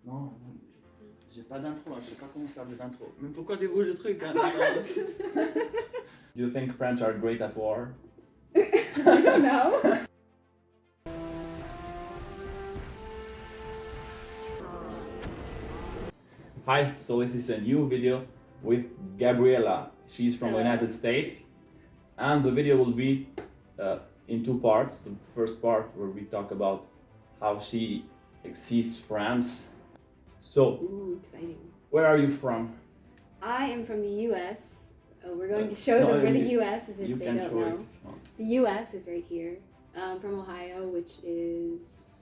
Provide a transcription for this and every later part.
Non, j'ai pas d'intro là, je sais pas comment faire des intros. Mais pourquoi tu bouges le truc là? Do you think French are great at war? I don't know. Hi, so this is a new video with Gabriella. She's from the Hello. United States, and the video will be in two parts. The first part where we talk about how she sees France. So, Ooh, exciting. where are you from? I am from the U.S. We're going to show No, them where the you- U.S. is if You they can don't show know. it. The U.S. is right here. From Ohio, which is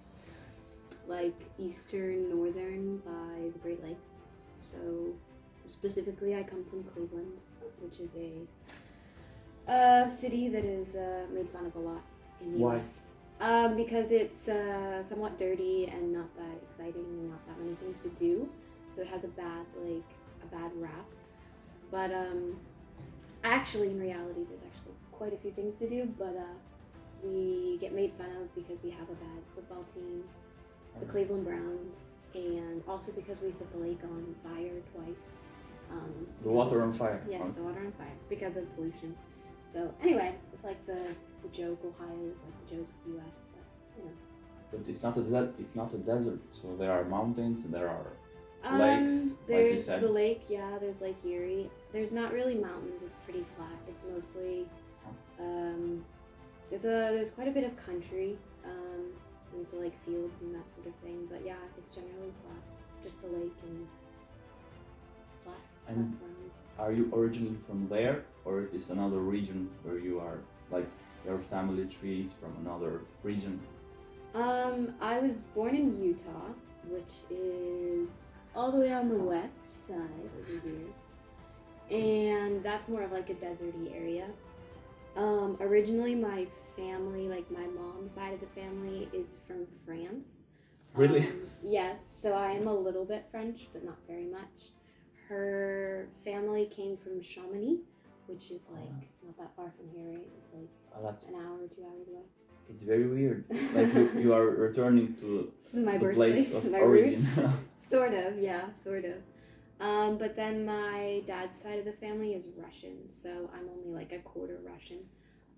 like eastern, northern by the Great Lakes. So specifically, I come from Cleveland, which is a city that is made fun of a lot in the Why? U.S. Because it's somewhat dirty and not that exciting and not that many things to do. So it has a bad rap. But actually, in reality, there's actually quite a few things to do. But we get made fun of because we have a bad football team, the Cleveland Browns, and also because we set the lake on fire twice. The water on fire. Yes, the water on fire because of pollution. So anyway, it's like the joke. Ohio is like the joke of the U.S. But you know. But it's not a desert. It's not a desert. So there are mountains. There are lakes. Like you There's said. the lake. Yeah, there's Lake Erie. There's not really mountains. It's pretty flat. It's mostly there's quite a bit of country and so like fields and that sort of thing. But yeah, it's generally flat. Just the lake and flat. And ground. are you originally from there, or is another region where you are, like your family tree is from another region? I was born in Utah, which is all the way on the west side over here. And that's more of like a deserty area. Originally my family, like my mom's side of the family, is from France. Really? Yes, so I am a little bit French, but not very much. Her family came from Chamonix, which is like not that far from here, right? It's like That's, an hour or 2 hours away. it's very weird. Like you are returning to This is my the place birthplace, of my origin. roots. Sort of, yeah, sort of. But then my dad's side of the family is Russian, so I'm only like a quarter Russian.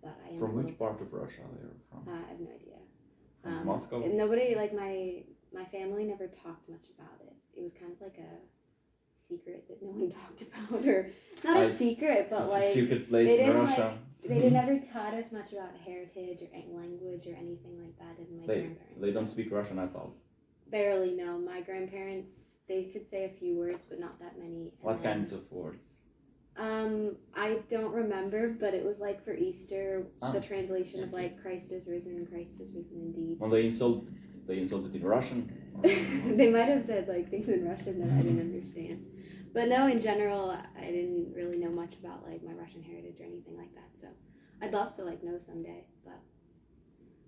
But I am From a which little- part of Russia they are from? I have no idea. From Moscow? And nobody, like my family never talked much about it. It was kind of like a secret that no one talked about, or not a It's- secret, but It's like a secret place they in didn't, Russia. they never taught us much about heritage or any language or anything like that. And my grandparents, They don't speak Russian at all. barely know. My grandparents, they could say a few words, but not that many. And What then, kinds of words? I don't remember, but it was like for Easter, Ah. the translation of like Christ is risen indeed. When they insulted in Russian. They might have said like things in Russian that I didn't understand. But no, in general, I didn't really know much about like my Russian heritage or anything like that. So I'd love to like know someday, but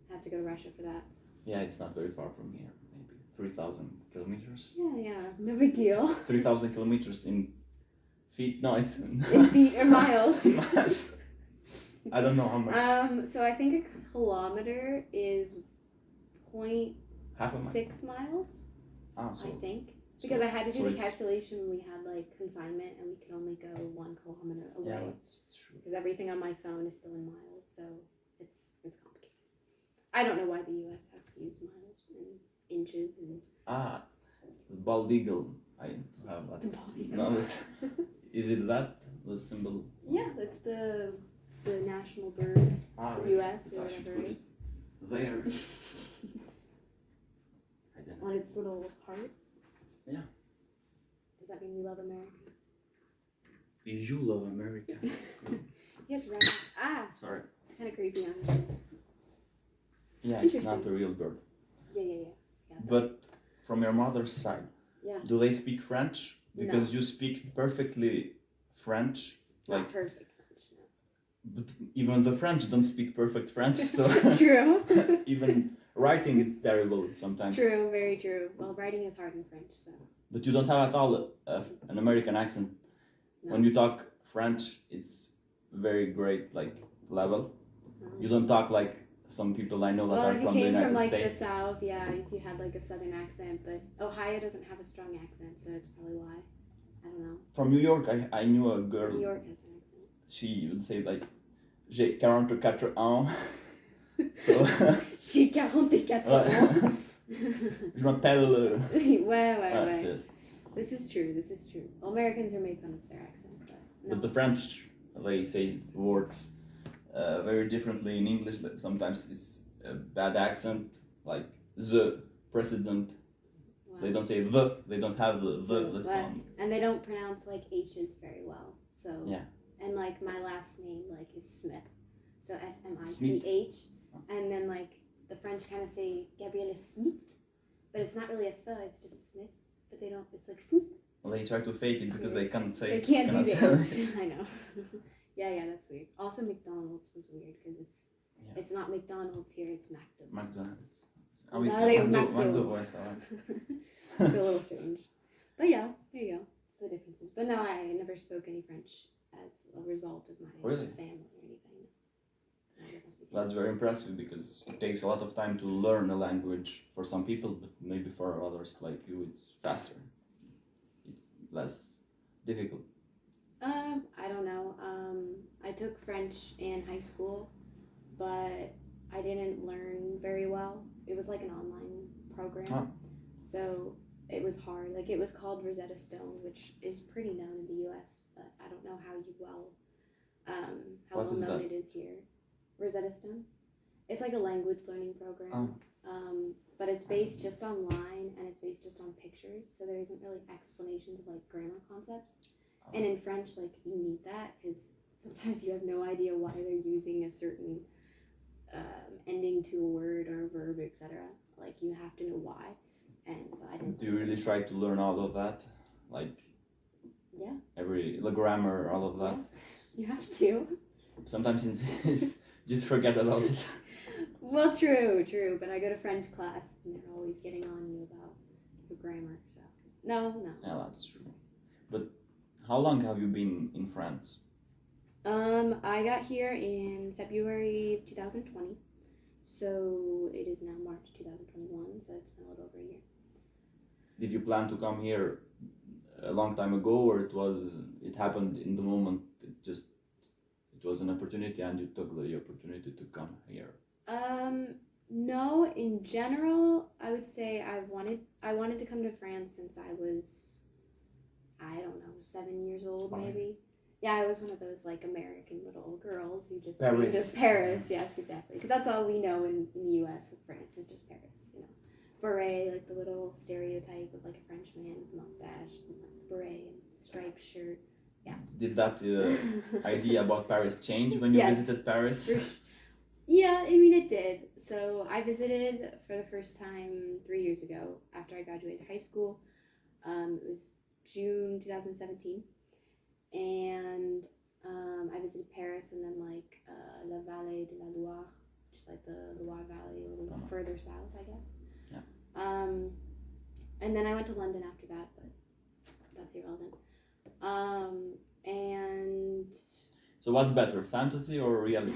I have to go to Russia for that. Yeah, it's not very far from here. Maybe 3,000 kilometers. Yeah, no big deal. 3,000 kilometers in feet? No, it's In feet or miles. miles. I don't know how much. So I think a kilometer is Half a mile. 0.6 miles, Ah, so I think. Because I had to do so the it's- calculation when we had like confinement and we could only go 1 kilometer away. Yeah, that's true. Because everything on my phone is still in miles, so it's complicated. I don't know why the U.S. has to use miles and inches and Ah, the bald eagle. I have that. the bald eagle. No, is it that the symbol? Yeah, it's the national bird Ah, of the U.S. or I should whatever, put right? it there. I don't know. On its little heart. Yeah. Does that mean we love America? You love America. That's cool. Yes, right. Sorry. It's kind of creepy, honestly. Yeah, it's not Interesting. a real bird. Yeah. Got that. But from your mother's side, Yeah. do they speak French? Because No. you speak perfectly French. Not Like, perfect French, no. but even the French don't speak perfect French, so True. even writing it's terrible sometimes. True, very true. Well, writing is hard in French, so. But you don't have at all an American accent. No. When you talk French, it's very great, like level. No. You don't talk like some people I know that Well, are if you from the came from United like States. the South, yeah, if you had like a Southern accent, but Ohio doesn't have a strong accent, so it's probably why. I don't know. From New York, I knew a girl. New York has an accent. She would say like, j'ai 44 ans. So, J'ai 44 ans. je m'appelle. Ouais. This is true. Well, Americans are made fun of their accent, but no. But the French, they say words very differently in English. Like sometimes it's a bad accent, like the president. Wow. They don't say the. They don't have the sound. And they don't pronounce like H's very well. So yeah. And like my last name like is Smith, so Smith. And then like the French kind of say Gabriella Smith, but it's not really a th. It's just Smith. But they don't. It's like Smith. Well, they try to fake it because they can't say. They can't do the H. I know. yeah, that's weird. Also, McDonald's was weird because it's not McDonald's here. It's McDonald's. McDonald's. It's a little strange. But yeah, there you go. It's the differences. But no, I never spoke any French as a result of my family or anything. That's very impressive because it takes a lot of time to learn a language for some people, but maybe for others like you, it's faster. It's less difficult. I don't know. I took French in high school, but I didn't learn very well. It was like an online program, so it was hard. Like it was called Rosetta Stone, which is pretty known in the U.S., but I don't know how well known it is here. Rosetta Stone. It's like a language learning program, but it's based just online and it's based just on pictures, so there isn't really explanations of like grammar concepts. And in French, like you need that because sometimes you have no idea why they're using a certain ending to a word or a verb, etc. Like you have to know why, and so I didn't. Do you really try to learn all of that, like? Yeah. The grammar, all of that. Yeah. You have to. Sometimes it's just forget about it. Well, true, but I go to French class and they're always getting on you about the grammar, so no. Yeah, that's true. But how long have you been in France? I got here in February 2020, so it is now March 2021, so it's been a little over a year. Did you plan to come here a long time ago, or it happened in the moment? It was an opportunity and you took the opportunity to come here? No, in general, I would say I wanted to come to France since I was, I don't know, 7 years old maybe. Yeah, I was one of those like American little girls who just moved to Paris. Yes, exactly. Because that's all we know in the U.S. of France is just Paris, you know. Beret, like the little stereotype of like a French man with a mustache, and like beret and striped shirt. Yeah. Did that idea about Paris change when you visited Paris? Yeah, I mean it did. So I visited for the first time 3 years ago after I graduated high school. It was June 2017, and I visited Paris and then like La Vallée de la Loire, which is like the Loire Valley a little further south, I guess. Yeah. And then I went to London after that, but that's irrelevant. And so what's better, fantasy or reality?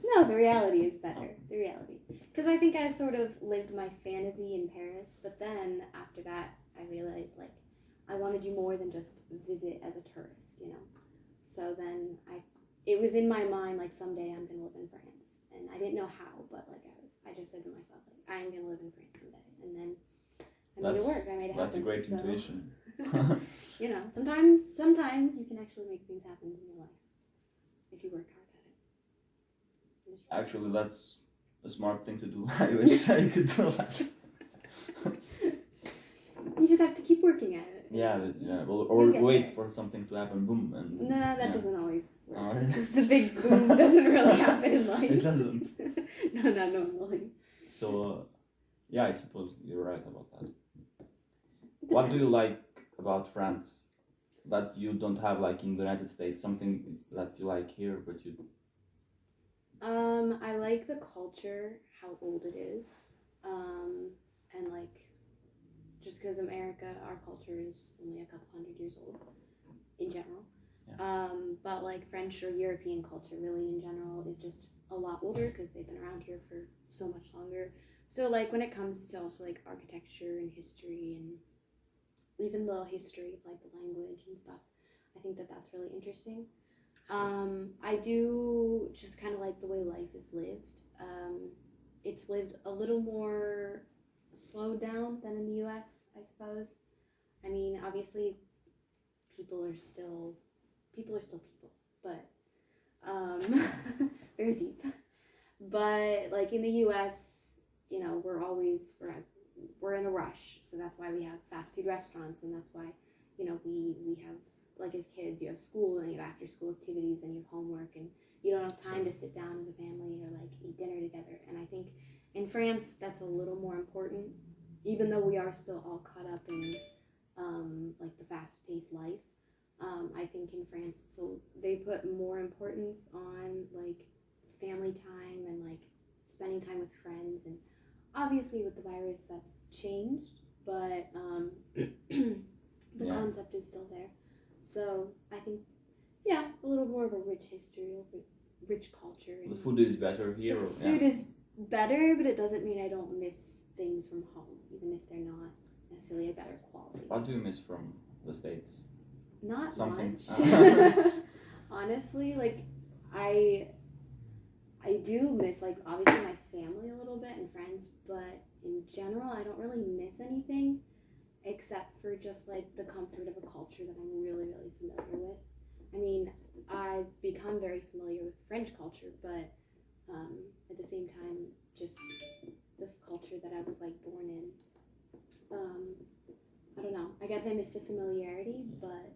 No, the reality is better. The reality. Because I think I sort of lived my fantasy in Paris, but then after that, I realized, like, I want to do more than just visit as a tourist, you know? So then it was in my mind, like, someday I'm going to live in France. And I didn't know how, but, like, I just said to myself, like, I am going to live in France someday. And then I made it work. I made it happen. That's a great intuition. You know, sometimes you can actually make things happen in your life if you work hard at it. Actually, that's a smart thing to do. I wish I could do that. You just have to keep working at it. Yeah. Well, or wait for something to happen. Boom. And that doesn't always work. Because the big boom doesn't really happen in life. It doesn't. No, not normally. So, I suppose you're right about that. What do you like about France that you don't have like in the United States? Something that you like here, but you... I like the culture, how old it is, and like, just because America, our culture is only a couple 100 years old, in general. Yeah. But like French or European culture, really in general, is just a lot older because they've been around here for so much longer. So like when it comes to also like architecture and history and even the history of like the language and stuff, I think that that's really interesting. I do just kind of like the way life is lived. It's lived a little more slowed down than in the U.S., I suppose. I mean, obviously, people are still people, but um, very deep. But like in the U.S., you know, we're in a rush, so that's why we have fast food restaurants, and that's why, you know, we have, like, as kids you have school and you have after school activities and you have homework and you don't have time to sit down as a family or like eat dinner together. And I think in France that's a little more important, even though we are still all caught up in like the fast-paced life. I think in France they put more importance on like family time and like spending time with friends, and obviously with the virus that's changed, but the concept is still there. So I think, yeah, a little more of a rich history, a rich culture. The food is better here. The food is better, but it doesn't mean I don't miss things from home, even if they're not necessarily a better quality. What do you miss from the States? Not Something. much. Honestly, like I do miss, like, obviously my family a little bit and friends, but in general I don't really miss anything except for just like the comfort of a culture that I'm really, really familiar with. I mean, I've become very familiar with French culture, but at the same time, just the culture that I was like born in. I don't know. I guess I miss the familiarity, but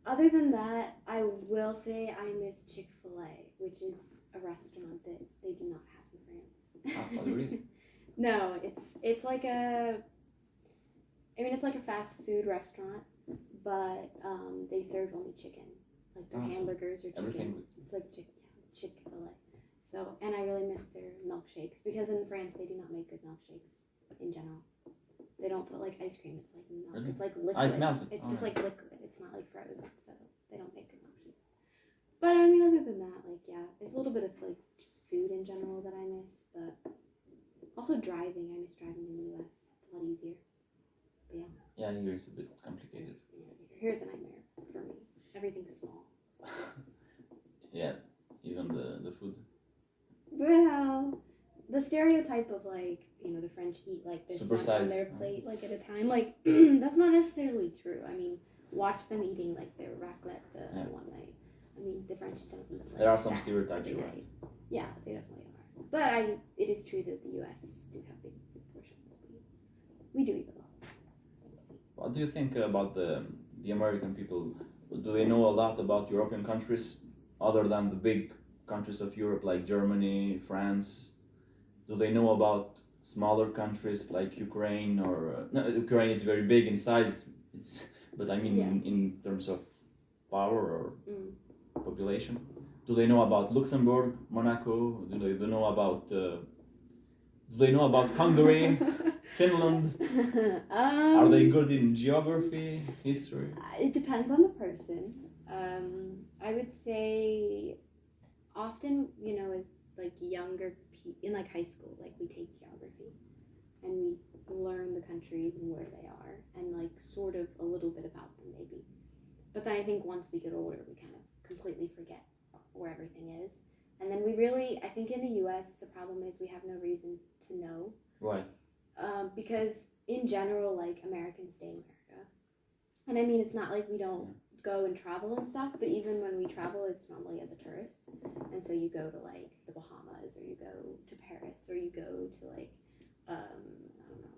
other than that, I will say I miss Chick-fil-A, which is a restaurant that they do not have in France. Oh, really? No, it's like it's like a fast food restaurant, but they serve only chicken. Like their hamburgers or chicken. It's like Chick-fil-A. So, and I really miss their milkshakes, because in France they do not make good milkshakes in general. They don't put like ice cream. It's like milk. Really? It's like liquid. It's melted. It's just like liquid. It's not like frozen. So they don't make good milkshakes. But I mean, other than that, like, yeah, there's a little bit of like just food in general that I miss, but also driving. I miss driving in the U.S. It's a lot easier. But yeah. Yeah, here it's a bit complicated. Here's a nightmare for me. Everything's small. Yeah, even the food. Well, the stereotype of like, you know, the French eat like this much on their plate like at a time, like that's not necessarily true. I mean, watch them eating like their raclette one night. I mean, the French don't eat like there are some stereotypes, right? Yeah, they definitely are. But it is true that the U.S. do have big portions. We do eat a lot. What do you think about the American people? Do they know a lot about European countries other than the big countries of Europe like Germany, France? Do they know about smaller countries like Ukraine or no? Ukraine is very big in size. But I mean in terms of power or population. Do they know about Luxembourg, Monaco? Do they know about Hungary, Finland? Are they good in geography, history? It depends on the person. I would say often, you know, as like younger people in like high school, like we take geography and we learn the countries and where they are and like sort of a little bit about them maybe. But then I think once we get older, we kind of completely forget where everything is. And then I think in the U.S. the problem is we have no reason to know. Why? Because in general, like, Americans stay in America. And I mean, it's not like we don't go and travel and stuff, but even when we travel, it's normally as a tourist. And so you go to like the Bahamas, or you go to Paris, or you go to like, I don't know,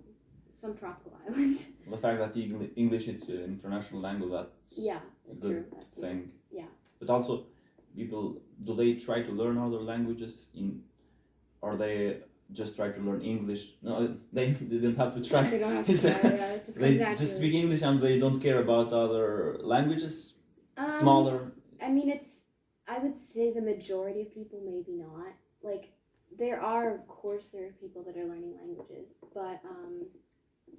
some tropical island. The fact that English is an international language, that's a good thing. Yeah. But also, people, do they try to learn other languages or they just try to learn English? No, they didn't have to try. They don't have to try, They just speak English and they don't care about other languages? Smaller? I mean, I would say the majority of people, maybe not. Like, of course, there are people that are learning languages, but,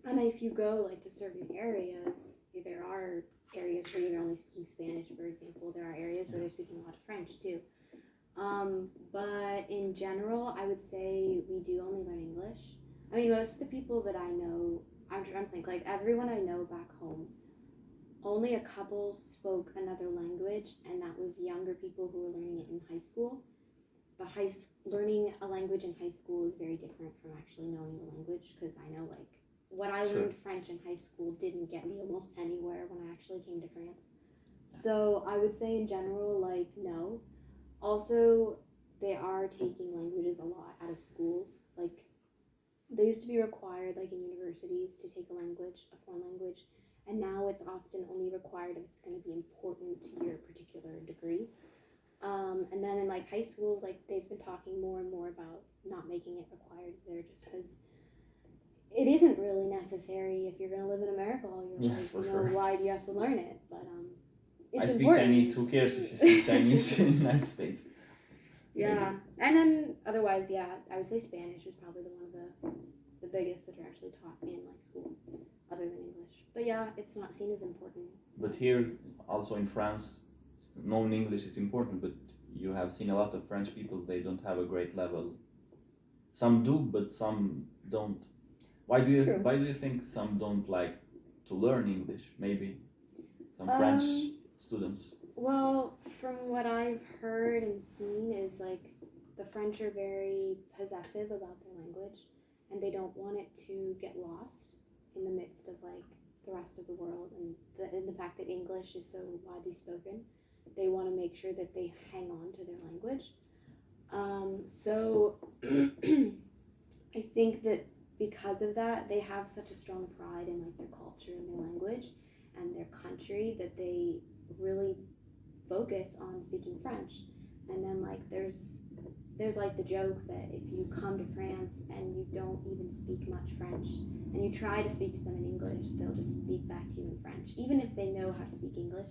and if you go, like, to certain areas, there are areas where you're only speaking Spanish, for example. There are areas where they're speaking a lot of French, too. But in general, I would say we do only learn English. I mean, most of the people that I know, I'm trying to think, like everyone I know back home, only a couple spoke another language, and that was younger people who were learning it in high school. But learning a language in high school is very different from actually knowing a language, because I know, like, what I learned French in high school didn't get me almost anywhere when I actually came to France. So I would say in general, like, no. Also, they are taking languages a lot out of schools. Like, they used to be required, like, in universities to take a language, a foreign language, and now it's often only required if it's going to be important to your particular degree. And then in, like, high schools, like, they've been talking more and more about not making it required there, just because it isn't really necessary if you're going to live in America all your life. You know, why do you have to learn it? But it's I speak important. Chinese. Who cares if you speak Chinese in the United States? Yeah, and then otherwise, yeah, I would say Spanish is probably one of the biggest that are actually taught in, like, school, other than English. But yeah, it's not seen as important. But here, also in France, knowing English is important. But you have seen a lot of French people; they don't have a great level. Some do, but some don't. Why do you think some don't like to learn English? Maybe some French students. Well, from what I've heard and seen is, like, the French are very possessive about their language, and they don't want it to get lost in the midst of, like, the rest of the world, and the fact that English is so widely spoken. They want to make sure that they hang on to their language. So I think that because of that, they have such a strong pride in, like, their culture and their language and their country that they really focus on speaking French. And then, like, there's like the joke that if you come to France and you don't even speak much French and you try to speak to them in English, they'll just speak back to you in French, even if they know how to speak English.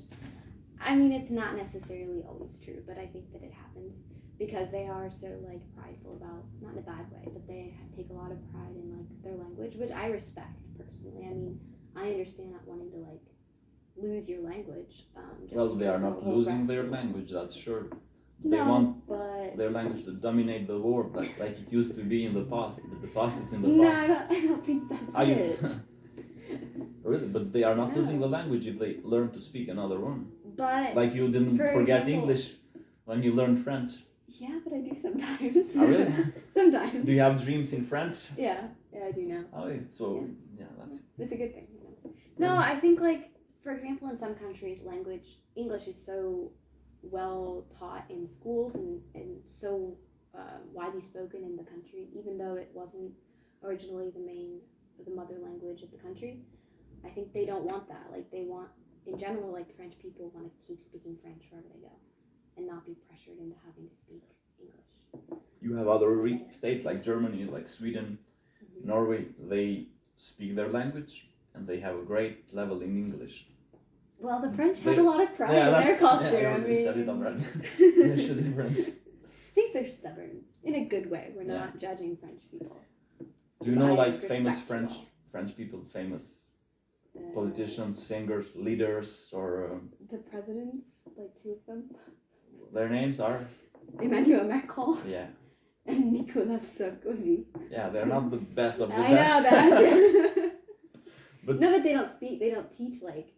I mean, it's not necessarily always true, but I think that it happens because they are so, like, prideful about, not in a bad way, but they take a lot of pride in, like, their language, which I respect personally. I mean, I understand not wanting to, like, lose your language. Well, they are not losing their language, that's sure. They but their language to dominate the world, like it used to be in the past. But the past is in the no, past. I don't think that's it. Really? But they are not losing the language if they learn to speak another one. But like you didn't forget English when you learned French. Yeah, but I do sometimes. Oh, really? Sometimes. Do you have dreams in French? Yeah, I do now. Oh, so yeah, that's. It's a good thing. No, I think, like, for example, in some countries, English is so well taught in schools and so widely spoken in the country, even though it wasn't originally the mother language of the country. I think they don't want that. Like, they want, in general, like, French people want to keep speaking French wherever they go and not be pressured into having to speak English. You have other states like Germany, like Sweden, Norway, they speak their language and they have a great level in English. Well, the French have a lot of pride in their culture. Yeah, I mean, said it already. There's a difference. I think they're stubborn in a good way. We're not judging French people. Do you know, like, famous French people, famous politicians, singers, leaders, or the presidents, like 2 of them? Their names are Emmanuel Macron. Yeah. And Nicolas Sarkozy. Yeah, they're not the best of the I best. know that. But no, but they don't teach, like,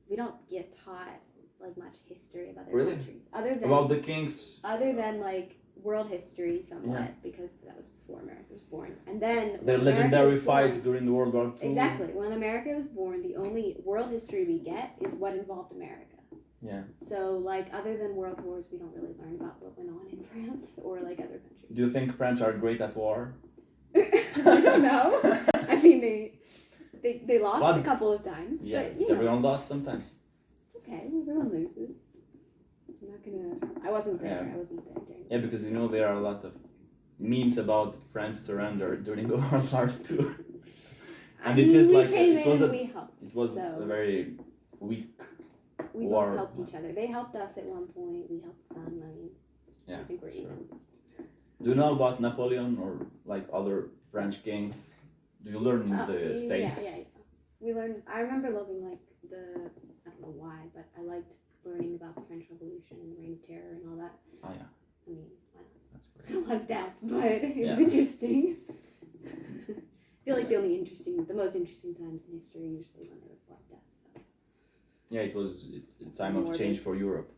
we don't get taught, like, much history of other countries. About the kings. Other than, like, world history somewhat, because that was before America was born. And then their legendary fight during the World War II. Exactly. When America was born, the only world history we get is what involved America. Yeah. So, like, other than world wars, we don't really learn about what went on in France or, like, other countries. Do you think French are great at war? I don't know. I mean, they lost a couple of times. Yeah, but, everyone lost sometimes. It's okay. Everyone loses. I'm not gonna. I wasn't there. Yeah. I wasn't there during. Yeah, because you know there are a lot of memes about French surrender during the World War II. And it is like it was a very weak. We both helped each other. They helped us at one point. We helped them. I mean, I think we're even. Do you know about Napoleon or, like, other French kings? Do you learn in the States? Yeah. We learned. I remember loving, like, I don't know why, but I liked learning about the French Revolution and the Reign of Terror and all that. Oh yeah. I mean, why not? That's great. Still a lot of death, but it was Yeah. interesting. I feel like the most interesting times in history are usually when there was a lot of death. So. Yeah, it was a time of change for Europe.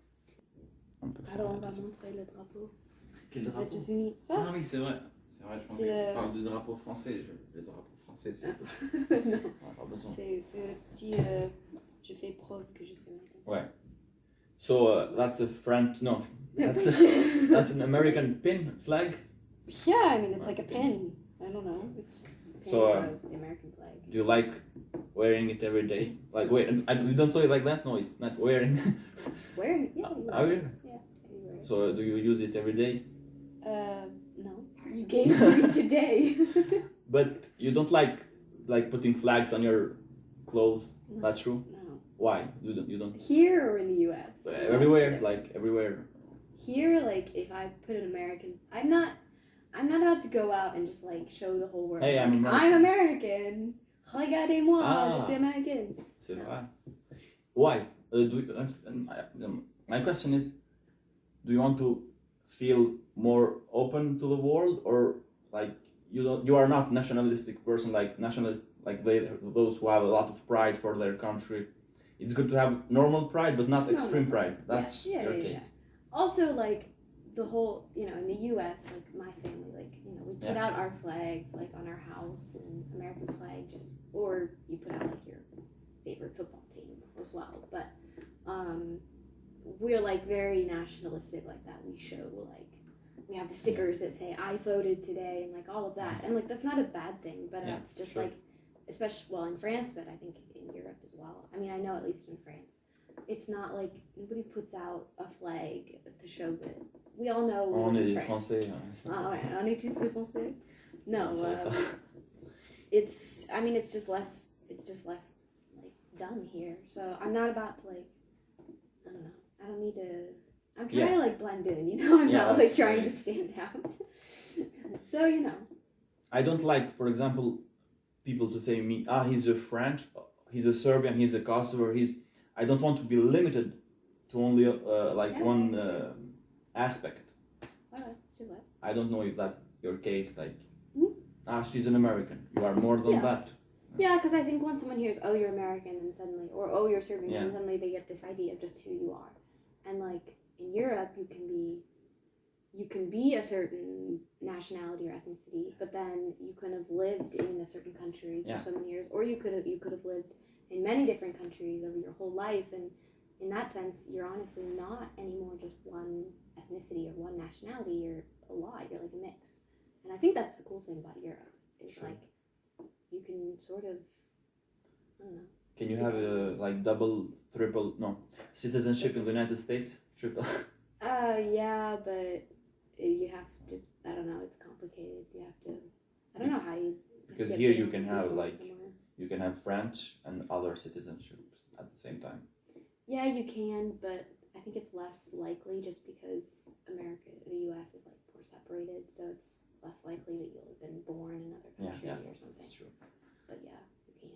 Alors, on va montrer le drapeau Quel des drapeau? États-Unis. Ça? Ah oui, c'est vrai. C'est vrai, je pensais que tu parles du drapeau français. Le drapeau français, c'est... Non. On n'a pas besoin. C'est le petit... je fais preuve que je suis américaine. Ouais. So that's a French... No. That's an American pin flag? Yeah, I mean, it's like a pin. I don't know. It's just a pin So, of the American flag. Do you like wearing it every day? Like, wait, you don't say it like that? No, it's not wearing. Wearing it? Yeah, you Are wear you? it. Yeah, you wear it. So do you use it every day? No. You gave it to me today. But you don't like putting flags on your clothes? No. That's true? No. Why? You don't? Here or in the U.S.? Everywhere, like everywhere. Here, like, if I put an American... I'm not about to go out and just, like, show the whole world. Hey, like, I'm American. I'm American. Regardez-moi, Ah. je suis américaine. C'est vrai. Why? My question is, do you want to feel more open to the world, or like you are not nationalistic person, like nationalist, like those who have a lot of pride for their country? It's good to have normal pride, but not extreme pride. That's your case. Also, like, the whole, in the U.S., like, my family, like, we put out our flags, like, on our house, and American flag, or you put out, like, your favorite football team as well, but, we're, like, very nationalistic like that. We show, like, we have the stickers that say, I voted today, and, like, all of that, and, like, that's not a bad thing, but it's just, like, especially, well, in France, but I think in Europe as well. I mean, I know at least in France, it's not like nobody puts out a flag to show that we all know we live in France. On est tous des Français. No, it's just less like done here. So I'm not about to, like, I don't know. I don't need to. I'm trying to, like, blend in. I'm not, like, trying to stand out. So I don't like, for example, people to say me, he's a French, he's a Serbian, he's a Kosovo, I don't want to be limited to only one aspect. I don't know if that's your case, like, she's an American, you are more than that. Yeah, because I think when someone hears, oh, you're American, and suddenly, or oh, you're Serbian, and suddenly they get this idea of just who you are. And, like, in Europe, you can be a certain nationality or ethnicity, but then you could have lived in a certain country for so many years, or you could have lived in many different countries over your whole life, and in that sense, you're honestly not anymore just one ethnicity or one nationality. You're a lot. You're like a mix, and I think that's the cool thing about Europe is like you can sort of, I don't know. Can you have like double, triple, citizenship in the United States? Triple. Yeah, but you have to. I don't know. It's complicated. You have to. I don't know how you. Because here you can have like. You can have French and other citizenships at the same time. Yeah, you can, but I think it's less likely just because the U.S. is, like, more separated, so it's less likely that you'll have been born in another country or something. That's true. But yeah, you can.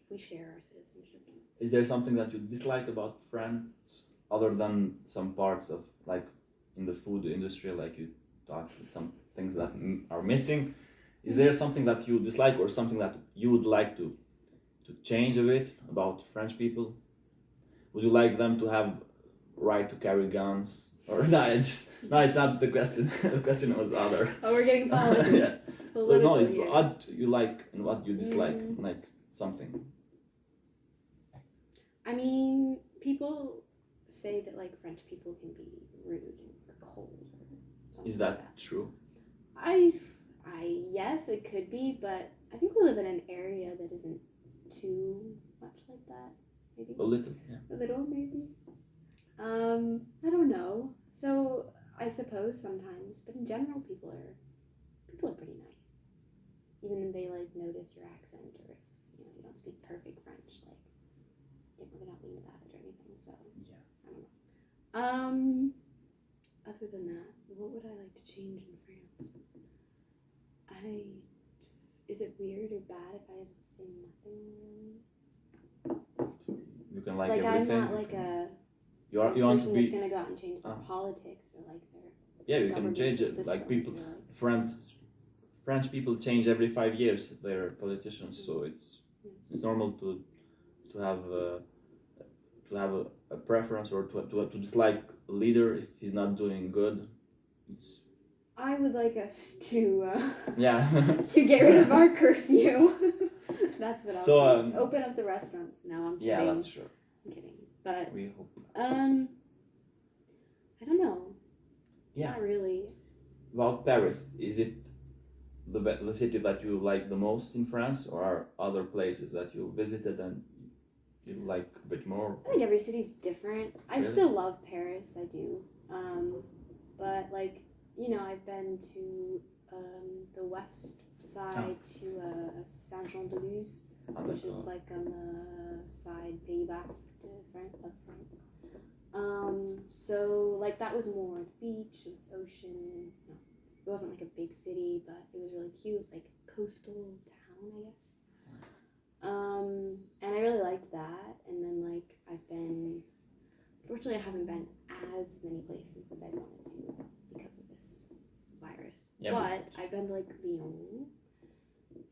We share our citizenship. Is there something that you dislike about France other than some parts of, like, in the food industry, like you talked, some things that are missing? Is there something that you dislike or something that you would like to change a bit about French people? Would you like them to have right to carry guns? Or no, it's not the question. The question was other. Oh, we're getting political. Yeah. But no, it's what you like and what you dislike, like something. I mean, people say that, like, French people can be rude or cold. Is that true? Yes, it could be, but I think we live in an area that isn't too much like that. Maybe a little, yeah. A little, maybe. I don't know. So I suppose sometimes, but in general, people are pretty nice. Even if they, like, notice your accent, or if you don't speak perfect French, like, they're not mean about it or anything. So yeah, I don't know. Other than that, what would I like to change in France? Is it weird or bad if I say nothing really? You can like everything. I'm not like a You the want to person be. that's gonna go out and change their politics or like their Yeah, you can change governmental it. Like systems people, or, like, French people change every 5 years their politicians, so it's normal to have a preference or to dislike a leader if he's not doing good. It's, I would like us to yeah. to get rid of our curfew. That's what So, I'll think. Open up the restaurants. No, I'm kidding. Yeah, that's true. I'm kidding. But We hope. I don't know. Yeah. Not really. About Paris, is it the city that you like the most in France, or are other places that you visited and you like a bit more? I think every city's different. I Really? still love Paris. I do. But like, you know, I've been to the west side to Saint-Jean-de-Luz, which is like on the side Pays Basque of France. So like that was more the beach, it was the ocean. No, it wasn't like a big city, but it was really cute, like coastal town, I guess. Nice. And I really liked that. And then like fortunately I haven't been as many places as I wanted to because of this virus. Yeah, but I've been to like Lyon,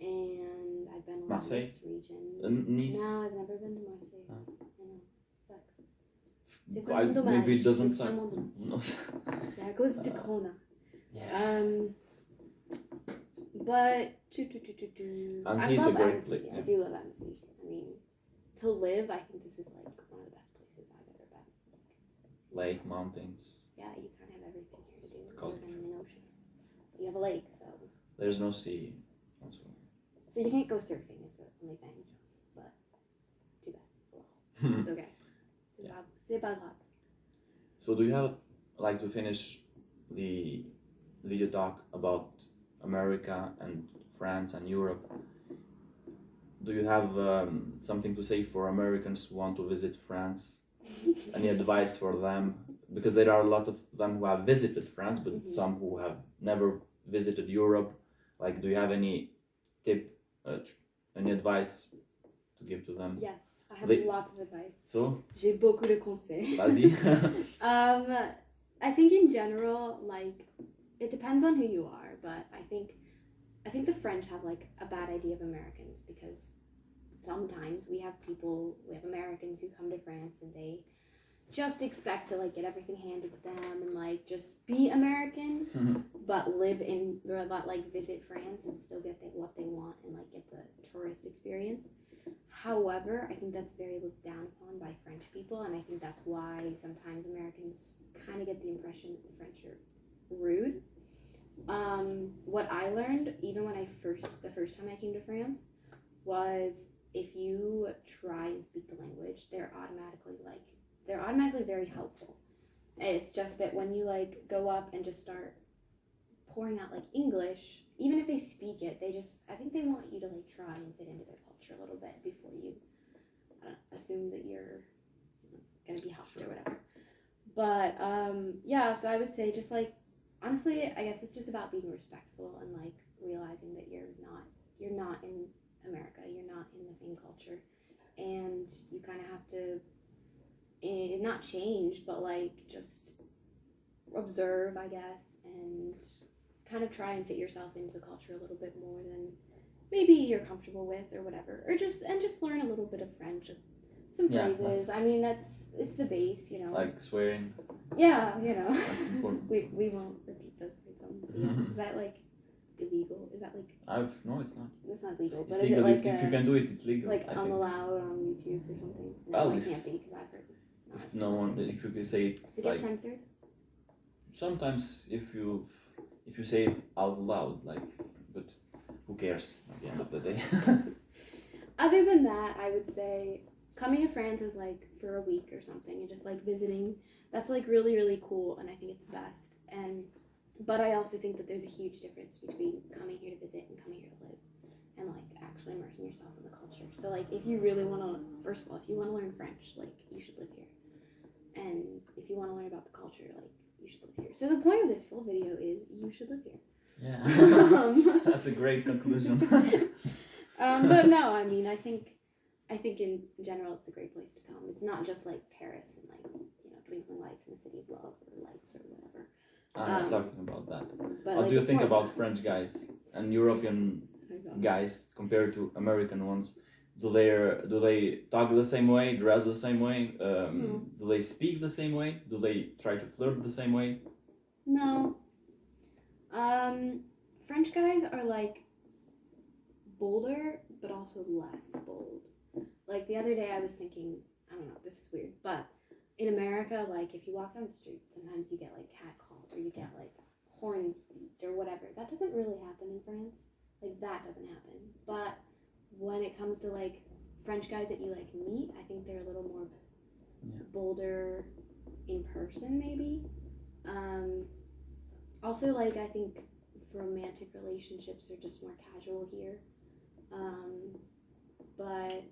and I've been around Marseille? this region. Nice? No, I've never been to Marseille. Oh. I know, sucks. C'est vraiment dommage. Maybe it doesn't C'est sound. vraiment dommage. No. C'est à cause de Corona. Yeah. But Annecy I is a love great Annecy. place. I do love Annecy. I mean, to live, I think this is like one of the best places I've ever been. Lake, mountains. Yeah, you kind of have everything here to do. You Culture. live in an ocean. You have a lake, so There's no sea. Also. so you can't go surfing is the only thing. But too bad. Well, it's okay. C'est pas grave. So do you have like to finish the video talk about America and France and Europe? Do you have something to say for Americans who want to visit France? Any advice for them? Because there are a lot of them who have visited France, but some who have never visited Europe. Like, do you have any tip, any advice to give to them? Yes, I have lots of advice. So? J'ai beaucoup de conseils. Vas-y. I think in general, like, it depends on who you are, but I think the French have like a bad idea of Americans because sometimes we have Americans who come to France and they just expect to like get everything handed to them and like just be American, but visit France and still get what they want and like get the tourist experience. However, I think that's very looked down upon by French people, and I think that's why sometimes Americans kind of get the impression that the French are rude. What I learned, even when the first time I came to France, was if you try and speak the language, they're automatically very helpful. It's just that when you like go up and just start pouring out like English, even if they speak it, I think they want you to like try and fit into their culture a little bit before you assume that you're gonna be helped or whatever. But yeah, so I would say just like honestly, I guess it's just about being respectful and like realizing that you're not in America, you're not in the same culture, and you kind of have to not change, but like just observe, I guess, and kind of try and fit yourself into the culture a little bit more than maybe you're comfortable with or whatever, or just learn a little bit of French, some phrases. I mean, it's the base, you know. Like swearing. Yeah, you know. That's important. we won't repeat those words on video. Is that like illegal? Is that like? No, it's not. It's not legal, It's but legal. is it like if you can do it, it's legal. like unallowed on YouTube or something? No, Well, it can't be because I've heard. If you can say it. Does it get censored? Sometimes if you say it out loud, like, but who cares at the end of the day? Other than that, I would say coming to France is like for a week or something and just like visiting. That's like really, really cool, and I think it's the best. But I also think that there's a huge difference between coming here to visit and coming here to live, and like actually immersing yourself in the culture. So like if you really want to, first of all, if you want to learn French, like you should live here, and if you want to learn about the culture, like you should live here. So the point of this full video is you should live here. Yeah, that's a great conclusion. But no, I mean, I think in general it's a great place to come. It's not just like Paris and like, you know, twinkling lights in the city of love or lights or whatever. I'm not talking about that. But What like, do you it's think more about that. French guys and European Oh my gosh. guys compared to American ones? Do they talk the same way, dress the same way? Do they speak the same way? Do they try to flirt the same way? No. French guys are like bolder, but also less bold. Like the other day I was thinking, I don't know, this is weird, but in America, like if you walk down the street, sometimes you get like catcalled or you get like horns beeped or whatever. That doesn't really happen in France. Like that doesn't happen. But when it comes to like French guys that you like meet, I think they're a little more bolder in person maybe. Also like I think romantic relationships are just more casual here. But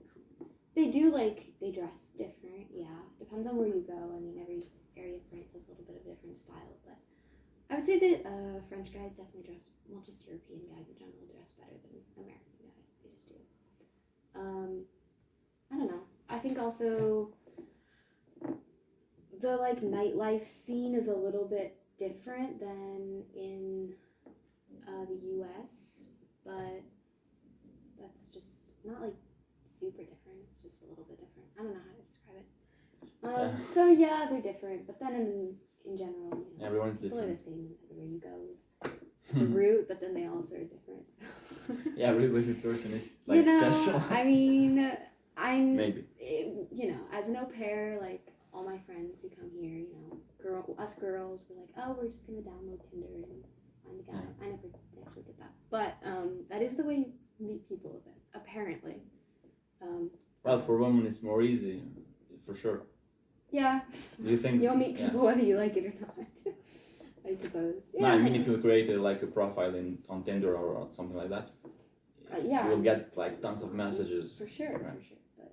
they do like, they dress different, yeah. Depends on where you go. I mean, every area of France has a little bit of a different style, but I would say that French guys definitely dress, well, just European guys in general dress better than American guys. They just do. I don't know. I think also the like nightlife scene is a little bit different than in the U.S., but that's just not like super different. It's just a little bit different. I don't know how to describe it. So yeah, they're different. But then in general, you know, Everyone's people different. are the same everywhere you go. The root, but then they also are different. So. Yeah, every person is like special. I mean, Maybe. You know, as an au pair, like all my friends who come here, you know, us girls, we're like, oh, we're just gonna download Tinder and find a guy. Yeah. I never actually did that, but that is the way you meet people with it, apparently. Well, for women it's more easy, for sure. Yeah. Do you think You'll meet people whether you like it or not. I suppose. Yeah. No, I mean if you create like a profile on Tinder or something like that, yeah, you'll get like tons of messages. For sure, right? for sure. But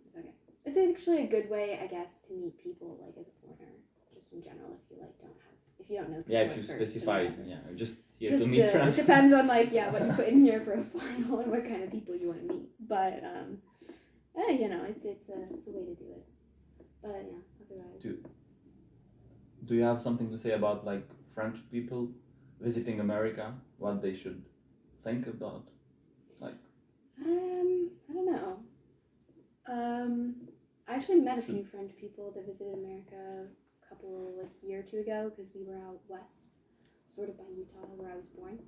it's okay. It's actually a good way, I guess, to meet people like as a foreigner, just in general. If you don't know people. Yeah, if you first specify, just here just to meet friends. It depends on like what you put in your profile and what kind of people you want to meet. But you know, it's a way to do it. But yeah, otherwise. Do you have something to say about like French people visiting America? What they should think about? Like. I don't know. I actually met a few French people that visited America a couple like a year or two ago because we were out west, sort of by Utah where I was born,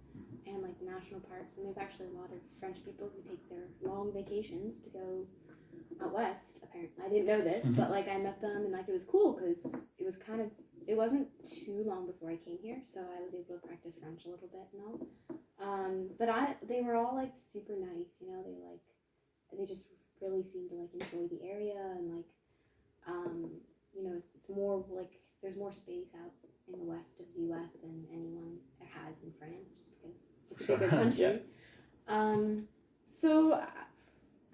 and like the national parks. And there's actually a lot of French people who take their long vacations to go out west. Apparently, I didn't know this, but like I met them and like it was cool because it wasn't too long before I came here, so I was able to practice French a little bit and all. But they were all like super nice, you know. They just really seemed to like enjoy the area and like, you know, it's more like there's more space out in the west of the U.S. than anyone has in France, just because it's a bigger country. So I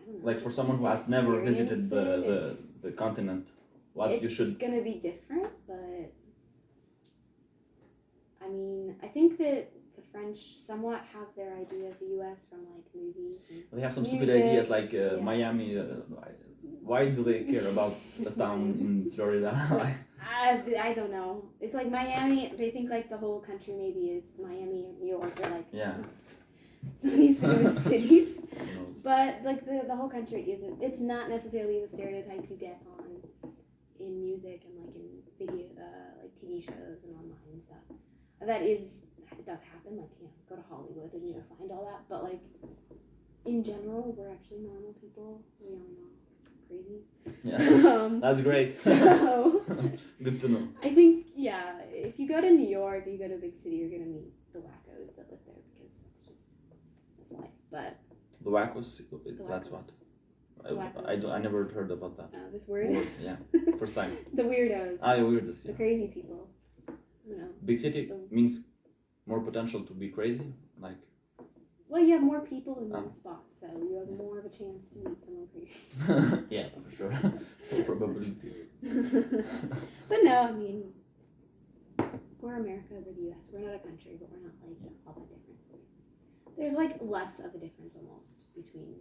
don't know. Like for someone who has never visited the continent, what you should. It's gonna be different, but I mean, I think that the French somewhat have their idea of the U.S. from like movies. And they have some music. stupid ideas like Miami. Why do they care about the town in Florida? I don't know. It's like Miami. They think like the whole country maybe is Miami or New York or like some of these famous cities. But like the whole country isn't. It's not necessarily the stereotype you get in music and like in video like TV shows and online and stuff. It does happen, like, you know, go to Hollywood and you'll find all that, but like in general we're actually normal people. We are not crazy. Yeah, that's great. So good to know. I think if you go to New York, you go to a big city, you're gonna meet the wackos that live there because that's life. But the wackos, that's what. I never heard about that. This word? Yeah, first time. The weirdos. The weirdos. Yeah. The crazy people. You know. Big city means more potential to be crazy, like. Well, you have more people in one spot, so you have more of a chance to meet someone crazy. Yeah, for sure. Probability. But no, I mean, we're America, we're the U.S. We're another country, but we're not like all that different. There's like less of a difference almost between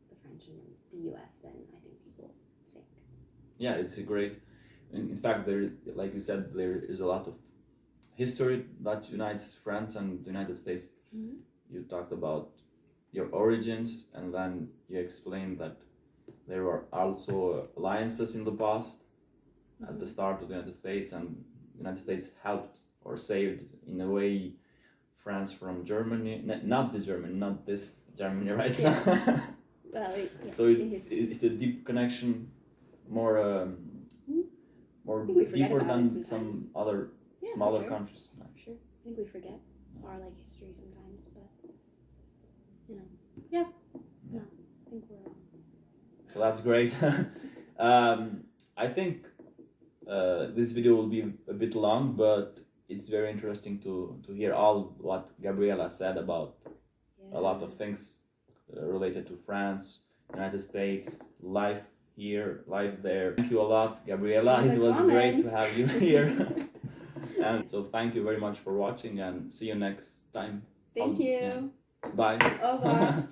the French and the U.S. than I think people think. Yeah, it's a great. in fact, there, like you said, there is a lot of history that unites France and the United States. Mhm. You talked about your origins, and then you explained that there were also alliances in the past at the start of the United States, and the United States helped or saved, in a way, France from Germany. Not the Germany, not this Germany right Yes. now. Well, yes, So in it's history. it's a deep connection, more more I think we forget deeper about it than some sometimes. other Yeah, smaller for sure. countries. For sure. I think we forget our like history sometimes, but you know, yeah. No, I think we're. So that's great. I think this video will be a bit long, but it's very interesting to hear all what Gabriella said about Yeah. a lot of things related to France, United States, life here, life there. Thank you a lot, Gabriella. Leave It a was great to comment. have you here. And so thank you very much for watching, and see you next time. Thank you. Bye. Au revoir.